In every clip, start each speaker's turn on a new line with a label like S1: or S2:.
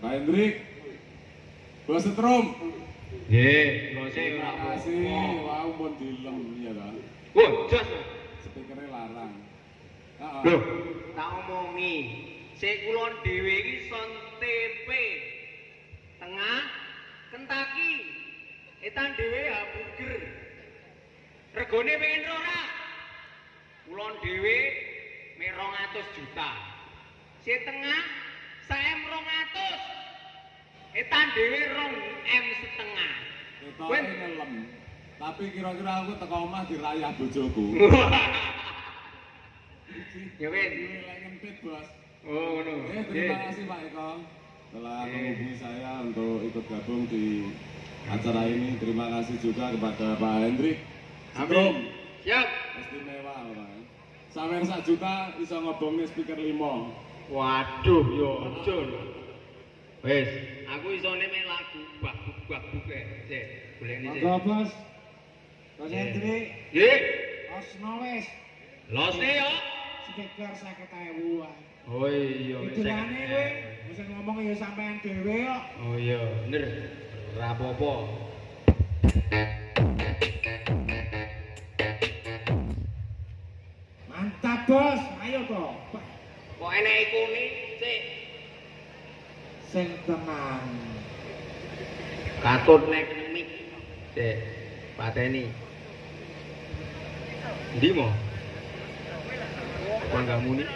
S1: Pak Hendrik. Bos setrum.
S2: Nggih, bose
S1: Terima
S2: ora
S1: kasih. Wah, pun dilem ya ta.
S2: Wah, jas.
S1: Speakernya larang. Heeh.
S2: Loh, tak omongi. Sik kulon dhewe iki son tempe. Tengah Kentucky. Etan dhewe hamburger. Regone pengen ora? Kulon dhewe mek 200 juta. Sik tengah saem 200. Etan dhewe 2 M setengah.
S1: Ketoke ngelem. Tapi kira-kira aku teko omah dirayah bojoku.
S2: Ya wis.
S1: Lek ngempit, Bos.
S2: Oh, ngono.
S1: Terima kasih Pak Eko telah menghubungi saya untuk ikut gabung di acara ini. Terima kasih juga kepada Pak Hendrik.
S2: Amin. Siap.
S1: Istimewa Pak. Sampai 1 juta iso ngobongi speaker 5.
S2: Waduh, yo aja. Wis, aku isone mek lagu bak-bak kae. Sik, golekne sik.
S3: Monggo Bos. Bos Hendrik,
S2: Nggih.
S3: osno wis.
S2: Lose yo.
S3: Speaker 50.000 wae.
S2: Oh iya wis.
S3: Hitungane kowe, wis ngomong ya sampean dhewe kok.
S2: Oh iya, bener. Ora apa-apa.
S3: Mantap Bos, ayo to.
S2: Kok enek ikune sik.
S3: Sing tenang.
S2: Katut nek mik. Sik, pateni. Ndi mo? Manggamu ni.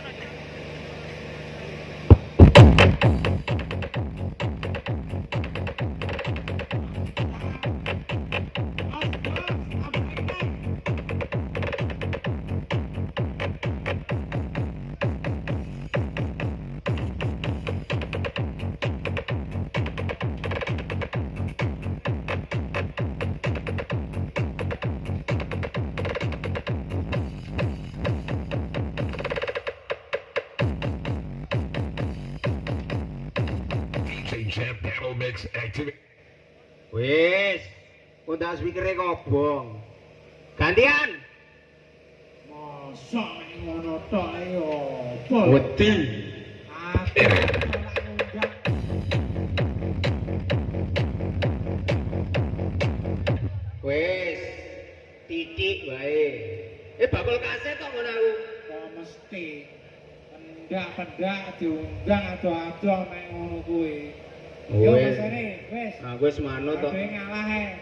S4: Champ Battle Mix Activity.
S2: Wis, undak speakere kobong. Gantian.
S3: Mosok nek ngono tok ayo. Bos.
S2: Wedi.
S3: Aku ora ngundang.
S2: Wis, titik wae. Bakul kaset kok ngono aku.
S3: Kok mesti pendak diundang ado-ado nek ngono kuwi. Yo
S2: Wis.
S3: mesene, wis.
S2: Aku wis manut kok.
S3: Kabeh ngalah ae.